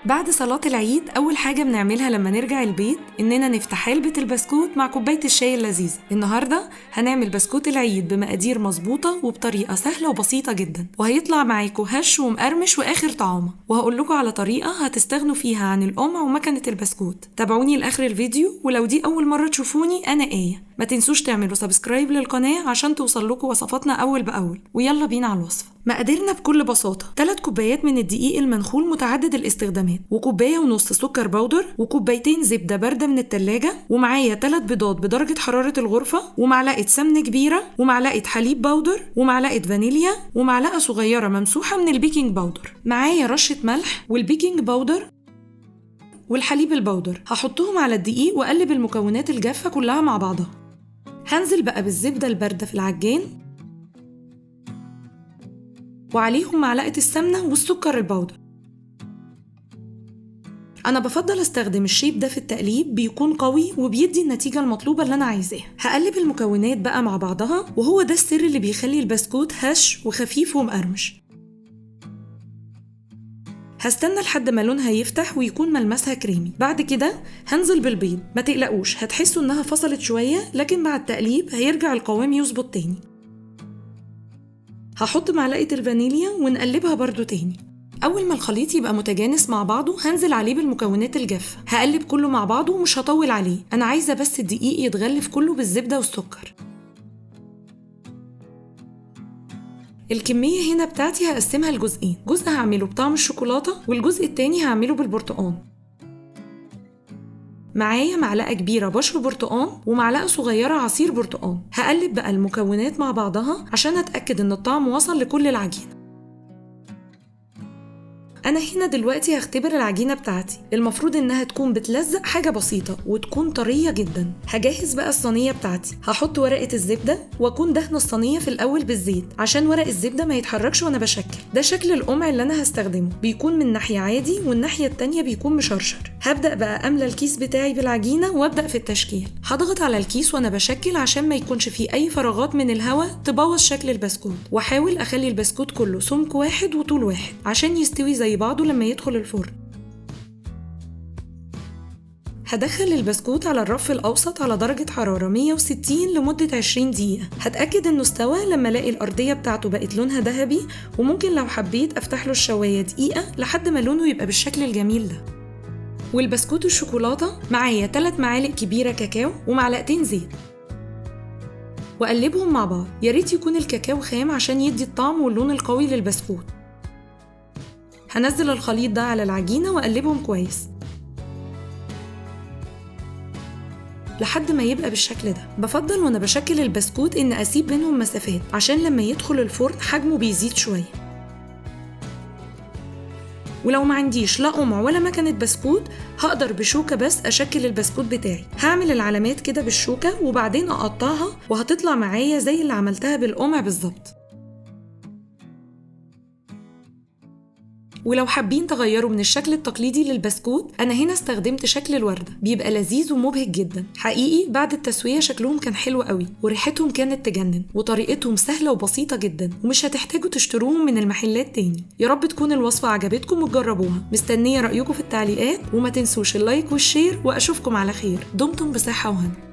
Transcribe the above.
بعد صلاة العيد أول حاجة بنعملها لما نرجع البيت إننا نفتح علبة البسكوت مع كوباية الشاي اللذيذة. النهاردة هنعمل بسكوت العيد بمقادير مظبوطة وبطريقة سهلة وبسيطة جدا، وهيطلع معاكوا هش ومقرمش وآخر طعامة. وهقولكوا على طريقة هتستغنوا فيها عن القمع ومكنة البسكوت. تابعوني لآخر الفيديو، ولو دي أول مرة تشوفوني أنا آية. ما تنسوش تعملوا سبسكرايب للقناة عشان توصلكوا وصفاتنا أول بأول. ويلا بينا على الوصفة. مقاديرنا بكل بساطة: 3 كوبايات من الدقيق المنخول متعدد الاستخدامات، وكوباية ونص سكر بودر، وكوبايتين زبدة باردة من التلاجة، ومعايا 3 بيضات بدرجة حرارة الغرفة، ومعلقة سمنة كبيرة، ومعلقة حليب بودر، ومعلقة فانيليا، ومعلقة صغيرة ممسوحة من البيكنج بودر. معايا رشة ملح والبيكنج بودر والحليب البودر. هحطهم على الدقيق وأقلب المكونات الجافة كلها مع بعضها. هنزل بقى بالزبدة الباردة في العجان، وعليهم معلقة السمنة والسكر البودر. أنا بفضل أستخدم الشيب ده في التقليب، بيكون قوي وبيدي النتيجة المطلوبة اللي أنا عايزاها. هقلب المكونات بقى مع بعضها، وهو ده السر اللي بيخلي البسكوت هش وخفيف ومقرمش. هستنى لحد ما لونها يفتح ويكون ملمسها كريمي. بعد كده هنزل بالبيض. ما تقلقوش، هتحسوا إنها فصلت شوية، لكن مع التقليب هيرجع القوام يظبط تاني. هحط معلقة الفانيليا ونقلبها برضو تاني. أول ما الخليط يبقى متجانس مع بعضه هنزل عليه بالمكونات الجافة. هقلب كله مع بعضه ومش هطول عليه، أنا عايزة بس الدقيق يتغلف كله بالزبدة والسكر. الكمية هنا بتاعتي هقسمها لجزئين، جزء هعمله بطعم الشوكولاتة والجزء التاني هعمله بالبرتقان. معايا معلقة كبيرة بشر برتقان ومعلقة صغيرة عصير برتقان. هقلب بقى المكونات مع بعضها عشان أتأكد إن الطعم وصل لكل العجينة. أنا هنا دلوقتي هختبر العجينة بتاعتي، المفروض إنها تكون بتلزق حاجة بسيطة وتكون طرية جدا. هجهز بقى الصينية بتاعتي. هحط ورقة الزبدة وأكون دهن الصينية في الأول بالزيت عشان ورق الزبدة ما يتحركش وأنا بشكل. ده شكل القمع اللي أنا هستخدمه، بيكون من ناحية عادي والناحية التانية بيكون مشرشر. هبدأ بقى أملى الكيس بتاعي بالعجينة وأبدأ في التشكيل. هضغط على الكيس وأنا بشكل عشان ما يكونش فيه أي فراغات من الهواء تبوظ شكل البسكوت، وأحاول أخلي البسكوت كله سمك واحد وطول واحد عشان يستوي زي بعضه لما يدخل الفرن. هدخل البسكوت على الرف الأوسط على درجة حرارة 160 لمدة 20 دقيقة. هتأكد إنه استوى لما ألاقي الأرضية بتاعته بقت لونها ذهبي، وممكن لو حبيت أفتح له الشواية دقيقة لحد ما لونه يبقى بالشكل الجميل ده. والبسكوت الشوكولاتة معايا 3 معالق كبيرة كاكاو ومعلقتين زيت، وأقلبهم مع بعض. ياريت يكون الكاكاو خام عشان يدي الطعم واللون القوي للبسكوت. هنزل الخليط ده على العجينة وأقلبهم كويس لحد ما يبقى بالشكل ده. بفضل وانا بشكل البسكوت ان اسيب بينهم مسافات عشان لما يدخل الفرن حجمه بيزيد شوية. ولو ما عنديش لا قمع ولا مكنة بسكوت، هقدر بشوكة بس أشكل البسكوت بتاعي. هعمل العلامات كده بالشوكة وبعدين أقطعها، وهتطلع معايا زي اللي عملتها بالقمع بالظبط. ولو حابين تغيروا من الشكل التقليدي للبسكوت، أنا هنا استخدمت شكل الوردة، بيبقى لذيذ ومبهج جدا. حقيقي بعد التسوية شكلهم كان حلو قوي، وريحتهم كانت تجنن، وطريقتهم سهلة وبسيطة جدا، ومش هتحتاجوا تشتروهم من المحلات تاني. يا رب تكون الوصفة عجبتكم وتجربوها. مستنية رأيكم في التعليقات، وما تنسوش اللايك والشير، وأشوفكم على خير. دمتم بصحة وهنا.